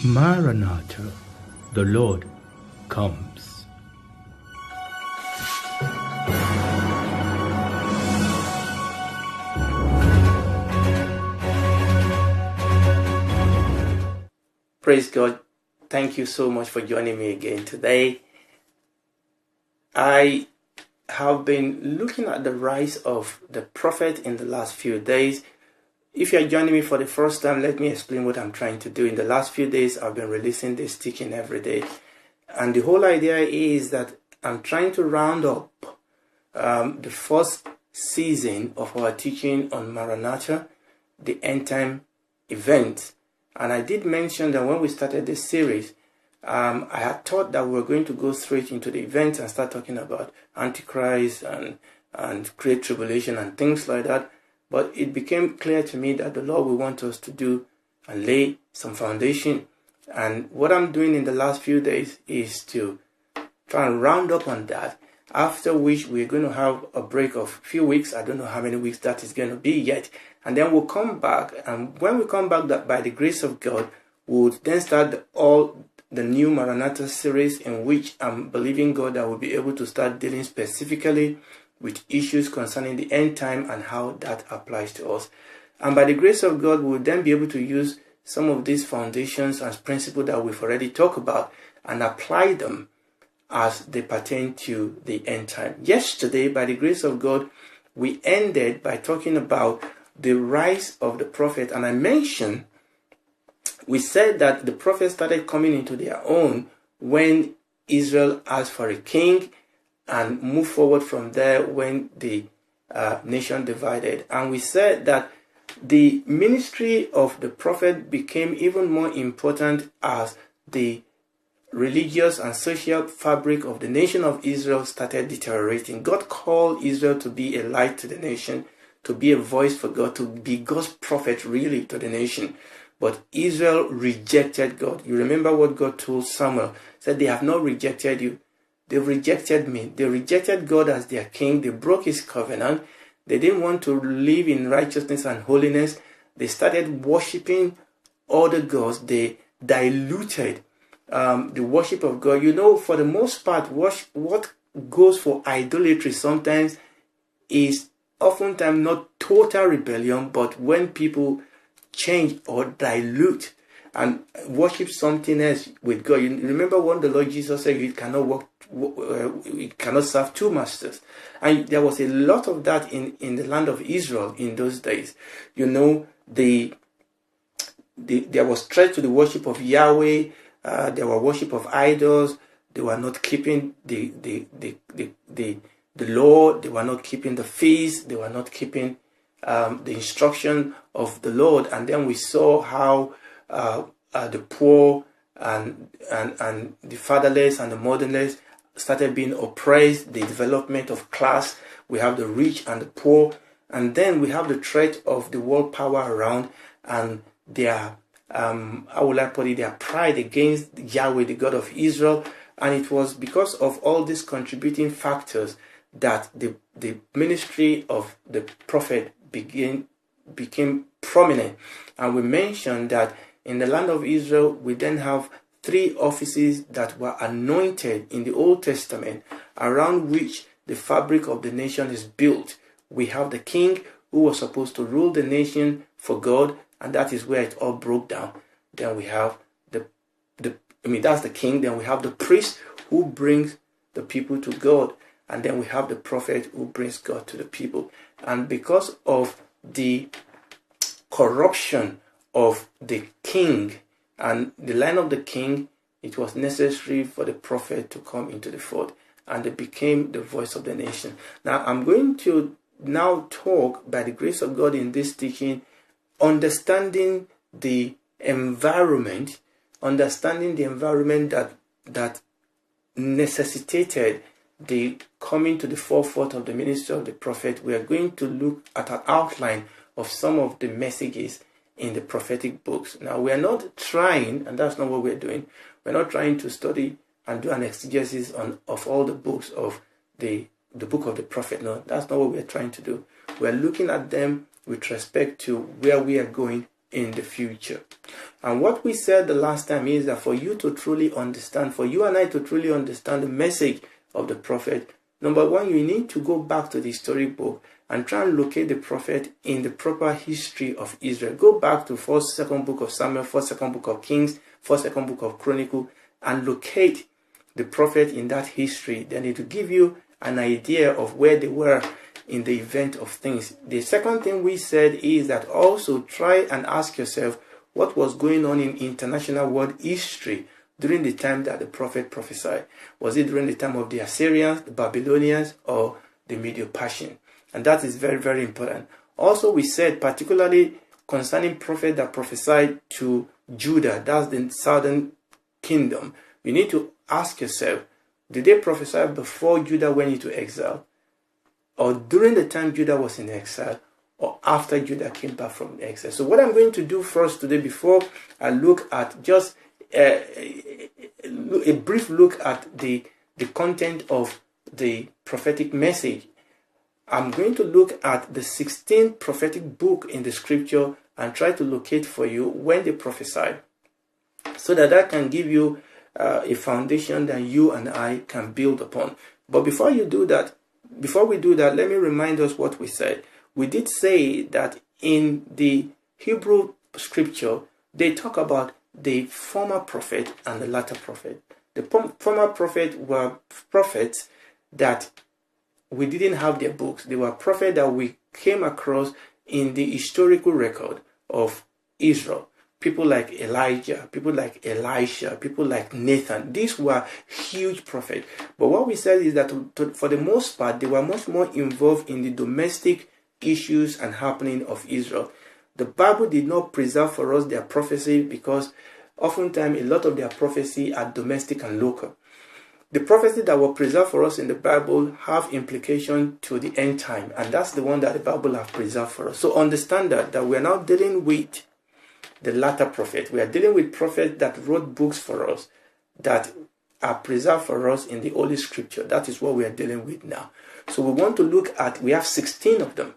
Maranatha, the Lord comes. Praise God. Thank you so much for joining me again today. I have been looking at the rise of the prophet in the last few days. If you are joining me for the first time, let me explain what I'm trying to do. In the last few days, I've been releasing this teaching every day. And the whole idea is that I'm trying to round up the first season of our teaching on Maranatha, the end time event. And I did mention that when we started this series, I had thought that we were going to go straight into the events and start talking about Antichrist and Great Tribulation and things like that. But it became clear to me that the Lord will want us to do and lay some foundation. And what I'm doing in the last few days is to try and round up on that, after which we're going to have a break of a few weeks. I don't know how many weeks that is going to be yet. And then we'll come back. And when we come back, that by the grace of God, we'll then start the new Maranatha series, in which I'm believing God that we'll be able to start dealing specifically with issues concerning the end time and how that applies to us. And by the grace of God, we'll then be able to use some of these foundations and principles that we've already talked about and apply them as they pertain to the end time. Yesterday, by the grace of God, we ended by talking about the rise of the prophet. And I mentioned, we said that the prophets started coming into their own when Israel asked for a king, and move forward from there when the nation divided. And we said that the ministry of the prophet became even more important as the religious and social fabric of the nation of Israel started deteriorating. God called Israel to be a light to the nation, to be a voice for God, to be God's prophet really to the nation. But Israel rejected God. You remember what God told Samuel, said, they have not rejected you. They've rejected me. They rejected God as their king. They broke his covenant. They didn't want to live in righteousness and holiness. They started worshiping other gods. They diluted the worship of God. You know, for the most part, what goes for idolatry sometimes is oftentimes not total rebellion, but when people change or dilute and worship something else with God. You remember when the Lord Jesus said you cannot you cannot serve two masters. And there was a lot of that in the land of Israel in those days. You know, there was threat to the worship of Yahweh. There were worship of idols. They were not keeping the law. They were not keeping the feast. They were not keeping the instruction of the Lord. And then we saw how the poor and the fatherless and the motherless started being oppressed, the development of class. We have the rich and the poor, and then we have the threat of the world power around and their how will I put it, their pride against Yahweh, the God of Israel. And it was because of all these contributing factors that the ministry of the prophet became prominent. And we mentioned that in the land of Israel, we then have three offices that were anointed in the Old Testament, around which the fabric of the nation is built. We have the king who was supposed to rule the nation for God, and that is where it all broke down. Then we have that's the king. Then we have the priest who brings the people to God, and then we have the prophet who brings God to the people. And because of the corruption of the king and the line of the king, it was necessary for the prophet to come into the fold, and they became the voice of the nation. Now I'm going to now talk, by the grace of God in this teaching, understanding the environment that necessitated the coming to the forefront of the ministry of the prophet. We are going to look at an outline of some of the messages in the prophetic books. Now, we are not trying, and that's not what we're doing, we're not trying to study and do an exegesis of all the books of the book of the prophet. No, that's not what we're trying to do. We're looking at them with respect to where we are going in the future. And what we said the last time is that for you to truly understand, for you and I to truly understand the message of the prophet, number one, you need to go back to the historic book and try and locate the prophet in the proper history of Israel. Go back to 1st, 2nd book of Samuel, 1st, 2nd book of Kings, 1st, 2nd book of Chronicle, and locate the prophet in that history. Then it will give you an idea of where they were in the event of things. The second thing we said is that also try and ask yourself what was going on in international world history during the time that the prophet prophesied. Was it during the time of the Assyrians, the Babylonians, or the Medo-Persian? And that is very, very important. Also, we said particularly concerning prophet that prophesied to Judah, that's the southern kingdom, you need to ask yourself, did they prophesy before Judah went into exile, or during the time Judah was in exile, or after Judah came back from exile? So what I'm going to do first today, before I look at just a brief look at the content of the prophetic message, I'm going to look at the 16th prophetic book in the scripture and try to locate for you when they prophesied, so that can give you a foundation that you and I can build upon. But before we do that, let me remind us what we said. We did say that in the Hebrew scripture, they talk about the former prophet and the latter prophet. The former prophet were prophets that we didn't have their books. They were prophets that we came across in the historical record of Israel. People like Elijah, people like Elisha, people like Nathan. These were huge prophets. But what we said is that for the most part, they were much more involved in the domestic issues and happening of Israel. The Bible did not preserve for us their prophecy because oftentimes a lot of their prophecy are domestic and local. The prophecy that were preserved for us in the Bible have implication to the end time, and that's the one that the Bible have preserved for us. So understand that we are now dealing with the latter prophet. We are dealing with prophets that wrote books for us that are preserved for us in the Holy Scripture. That is what we are dealing with now. So we want to look at, we have 16 of them,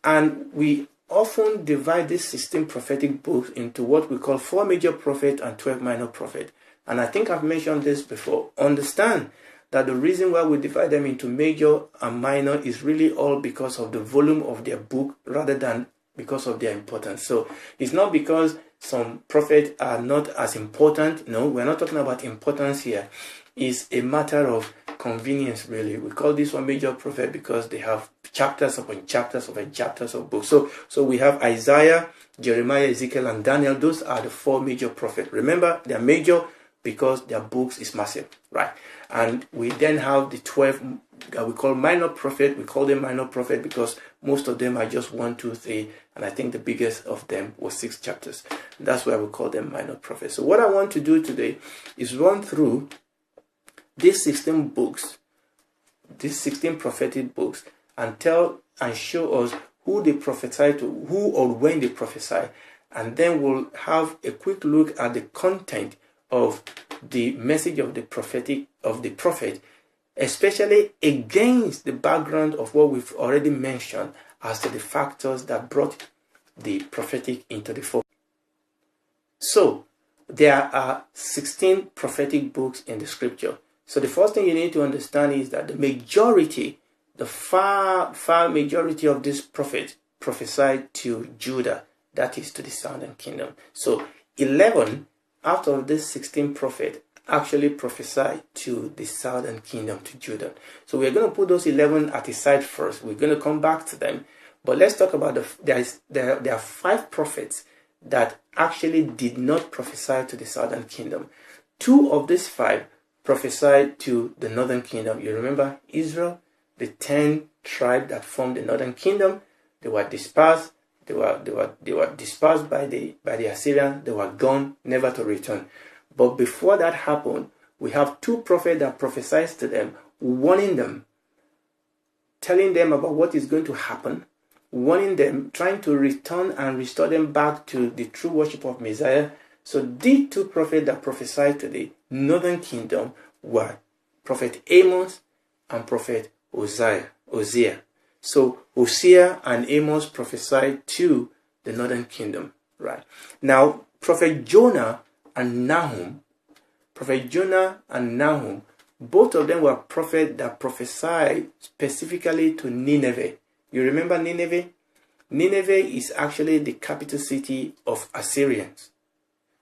and we often divide these 16 prophetic books into what we call 4 major prophets and 12 minor prophets. And I think I've mentioned this before. Understand that the reason why we divide them into major and minor is really all because of the volume of their book rather than because of their importance. So it's not because some prophets are not as important. No, we're not talking about importance here. It's a matter of convenience, really. We call this one major prophet because they have chapters upon chapters upon chapters of books. So we have Isaiah, Jeremiah, Ezekiel, and Daniel. Those are the 4 major prophets. Remember, they're major because their books is massive, right? And we then have the 12 that we call minor prophet. We call them minor prophet because most of them are just 1, 2, 3, and I think the biggest of them was 6 chapters. That's why we call them minor prophets. So what I want to do today is run through these 16 books, these 16 prophetic books, and tell and show us who they prophesy to, who or when they prophesy, and then we'll have a quick look at the content of the message of the prophet, especially against the background of what we've already mentioned as to the factors that brought the prophetic into the focus. So there are 16 prophetic books in the scripture. So the first thing you need to understand is that the majority, the far majority of these prophets prophesied to Judah, that is to the southern kingdom. So 11 out of these 16 prophets actually prophesied to the southern kingdom, to Judah. So we're going to put those 11 at the side first. We're going to come back to them. But let's talk about there are 5 prophets that actually did not prophesy to the southern kingdom. 2 of these 5 prophesied to the northern kingdom. You remember Israel, the 10 tribes that formed the northern kingdom. They were dispersed. They were dispersed by the Assyrians. They were gone, never to return. But before that happened, we have 2 prophets that prophesied to them, warning them, telling them about what is going to happen, warning them, trying to return and restore them back to the true worship of Messiah. So these 2 prophets that prophesied to the northern kingdom were Prophet Amos and Prophet Hosea. So Hosea and Amos prophesied to the northern kingdom, right? Now, Prophet Jonah and Nahum, both of them were prophets that prophesied specifically to Nineveh. You remember Nineveh? Nineveh is actually the capital city of Assyrians.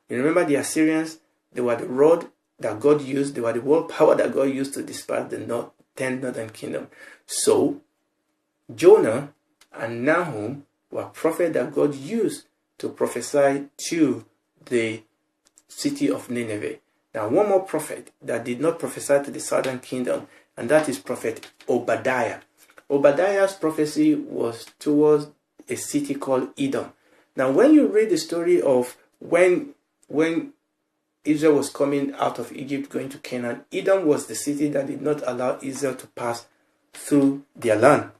You remember the Assyrians? They were the rod that God used. They were the world power that God used to disperse the 10 northern kingdom. So, Jonah and Nahum were prophets that God used to prophesy to the city of Nineveh. Now, one more prophet that did not prophesy to the southern kingdom, and that is Prophet Obadiah. Obadiah's prophecy was towards a city called Edom. Now, when you read the story of when Israel was coming out of Egypt going to Canaan, Edom was the city that did not allow Israel to pass through their land.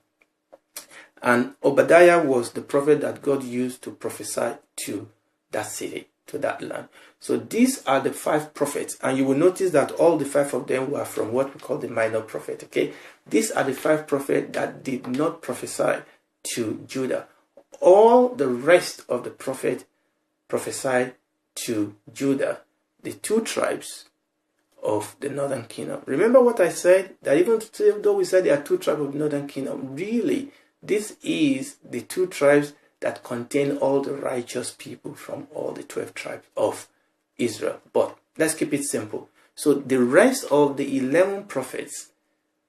And Obadiah was the prophet that God used to prophesy to that city, to that land. So these are the 5 prophets, and you will notice that all the 5 of them were from what we call the minor prophet. Okay, these are the 5 prophets that did not prophesy to Judah. All the rest of the prophet prophesied to Judah, the 2 tribes of the northern kingdom. Remember what I said, that even though we said there are 2 tribes of the northern kingdom, really this is the 2 tribes that contain all the righteous people from all the 12 tribes of Israel. But let's keep it simple. So the rest of the 11 prophets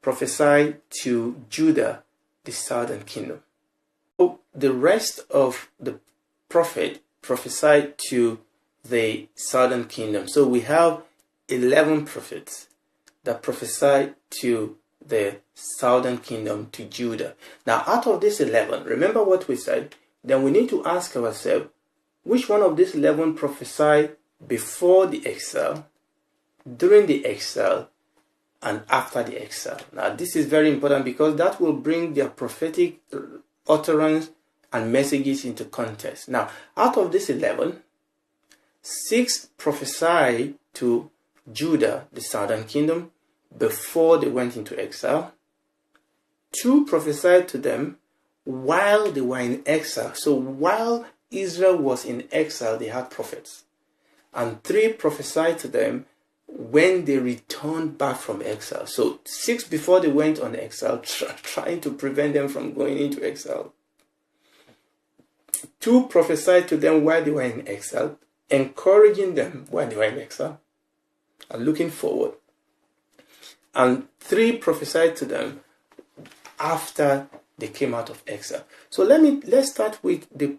prophesied to Judah, the southern kingdom. So the rest of the prophet prophesied to the southern kingdom. So we have 11 prophets that prophesied to the southern kingdom, to Judah. Now, out of these 11, remember what we said, then we need to ask ourselves, which one of these 11 prophesied before the exile, during the exile, and after the exile? Now, this is very important because that will bring their prophetic utterance and messages into context. Now, out of these 11, 6 prophesied to Judah, the southern kingdom, before they went into exile. 2 prophesied to them while they were in exile. So while Israel was in exile, they had prophets. And 3 prophesied to them when they returned back from exile. So 6 before they went on exile, trying to prevent them from going into exile. 2 prophesied to them while they were in exile, encouraging them while they were in exile and looking forward. And 3 prophesied to them after they came out of exile. So let's start with the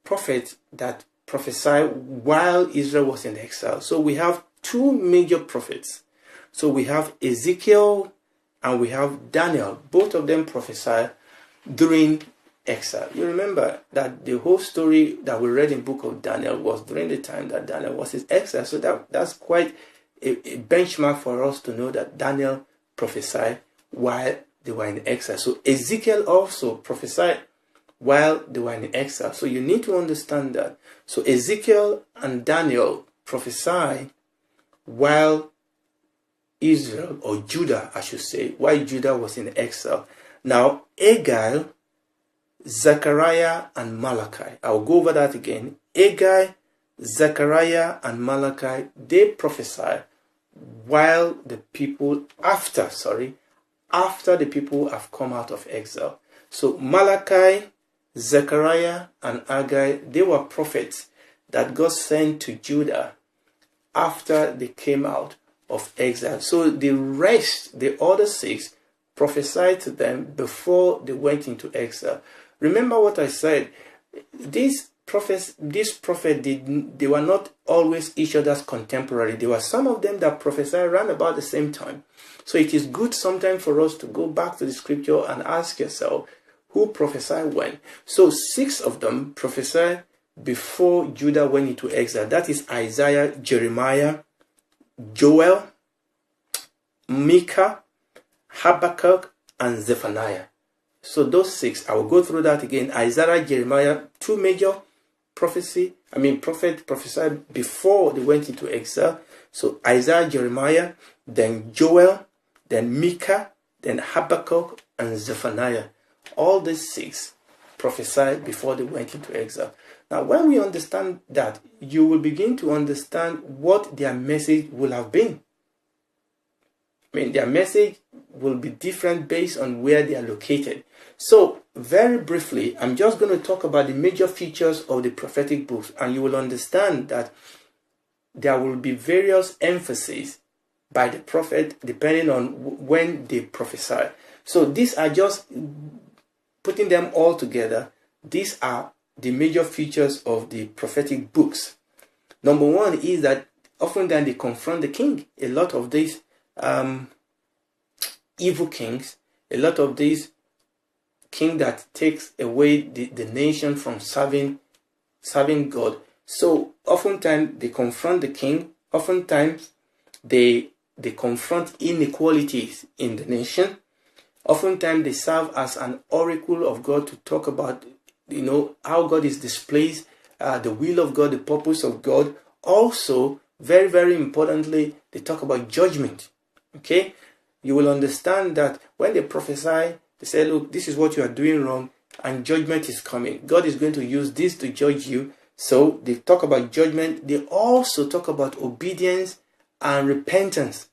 prophet that prophesied while Israel was in exile. So we have 2 major prophets. So we have Ezekiel and we have Daniel. Both of them prophesied during exile. You remember that the whole story that we read in the book of Daniel was during the time that Daniel was in exile. So that's quite a benchmark for us to know that Daniel prophesied while they were in exile. So Ezekiel also prophesied while they were in exile. So you need to understand that. So Ezekiel and Daniel prophesied while Israel, or Judah, I should say, while Judah was in exile. Now, Haggai, Zechariah, and Malachi. I'll go over that again. Haggai, Zechariah, and Malachi, they prophesied while the people, after the people have come out of exile. So Malachi, Zechariah, and Haggai, they were prophets that God sent to Judah after they came out of exile. So the rest, the other 6, prophesied to them before they went into exile. Remember what I said, these prophets, they were not always each other's contemporary. There were some of them that prophesied around about the same time. So it is good sometimes for us to go back to the scripture and ask yourself, who prophesied when? So 6 of them prophesied before Judah went into exile. That is Isaiah, Jeremiah, Joel, Micah, Habakkuk, and Zephaniah. So those 6, I will go through that again. Isaiah, Jeremiah, 2 major prophet prophesied before they went into exile. So Isaiah, Jeremiah, then Joel, then Micah, then Habakkuk, and Zephaniah. All these 6 prophesied before they went into exile. Now, when we understand that, you will begin to understand what their message will have been. I mean, their message will be different based on where they are located. So, very briefly, I'm just going to talk about the major features of the prophetic books, and you will understand that there will be various emphases by the prophet depending on when they prophesy. So, these are just putting them all together. These are the major features of the prophetic books. Number one is that often then they confront the king. A lot of these evil kings, a lot of these king that takes away the nation from serving God. So oftentimes they confront the king. Oftentimes they confront inequalities in the nation. Oftentimes they serve as an oracle of God to talk about, how God is displayed, the will of God, the purpose of God. Also, very, very importantly, they talk about judgment. Okay? You will understand that when they prophesy, they say, look, this is what you are doing wrong, and judgment is coming. God is going to use this to judge you. So they talk about judgment. They also talk about obedience and repentance.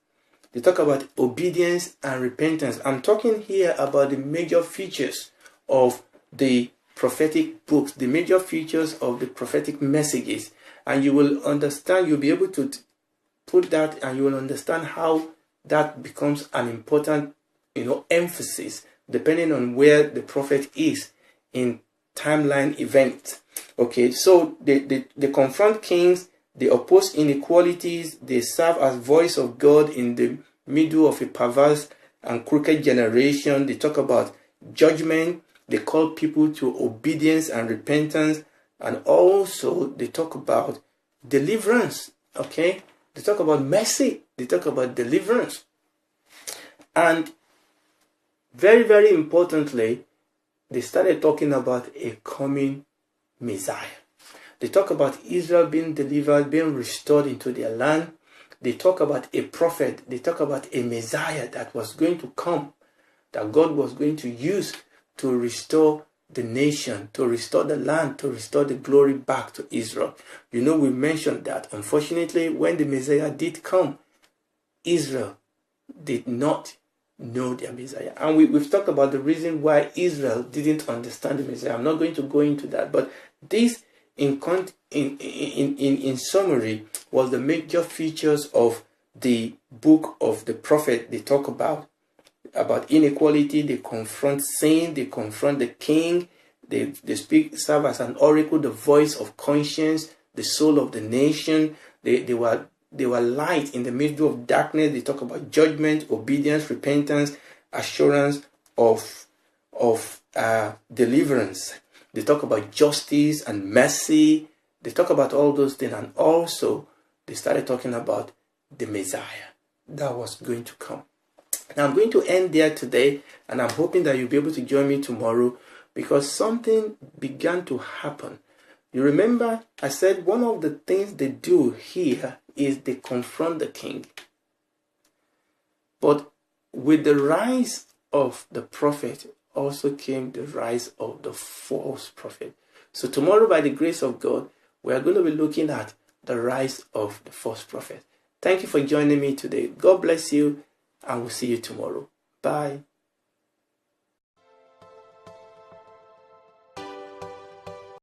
They talk about obedience and repentance. I'm talking here about the major features of the prophetic books, the major features of the prophetic messages. And you will understand, you'll be able to put that, and you will understand how that becomes an important, emphasis depending on where the prophet is in timeline events. Okay, so they confront kings, they oppose inequalities, they serve as voice of God in the middle of a perverse and crooked generation. They talk about judgment, they call people to obedience and repentance, and also they talk about deliverance. Okay, they talk about mercy, they talk about deliverance. And very, very importantly, they started talking about a coming Messiah. They talk about Israel being delivered, being restored into their land. They talk about a prophet. They talk about a Messiah that was going to come, that God was going to use to restore the nation, to restore the land, to restore the glory back to Israel. We mentioned that. Unfortunately, when the Messiah did come, Israel did not know their Messiah. And we've talked about the reason why Israel didn't understand the Messiah. I'm not going to go into that, but this in summary was the major features of the book of the prophet. They talk about inequality, they confront sin, they confront the king, they serve as an oracle, the voice of conscience, the soul of the nation. They were light in the middle of darkness. They talk about judgment, obedience, repentance, assurance of deliverance. They talk about justice and mercy. They talk about all those things. And also, they started talking about the Messiah that was going to come. Now, I'm going to end there today, and I'm hoping that you'll be able to join me tomorrow, because something began to happen. You remember, I said one of the things they do here is they confront the king. But with the rise of the prophet also came the rise of the false prophet. So tomorrow, by the grace of God, we are going to be looking at the rise of the false prophet. Thank you for joining me today. God bless you, and we'll see you tomorrow. Bye.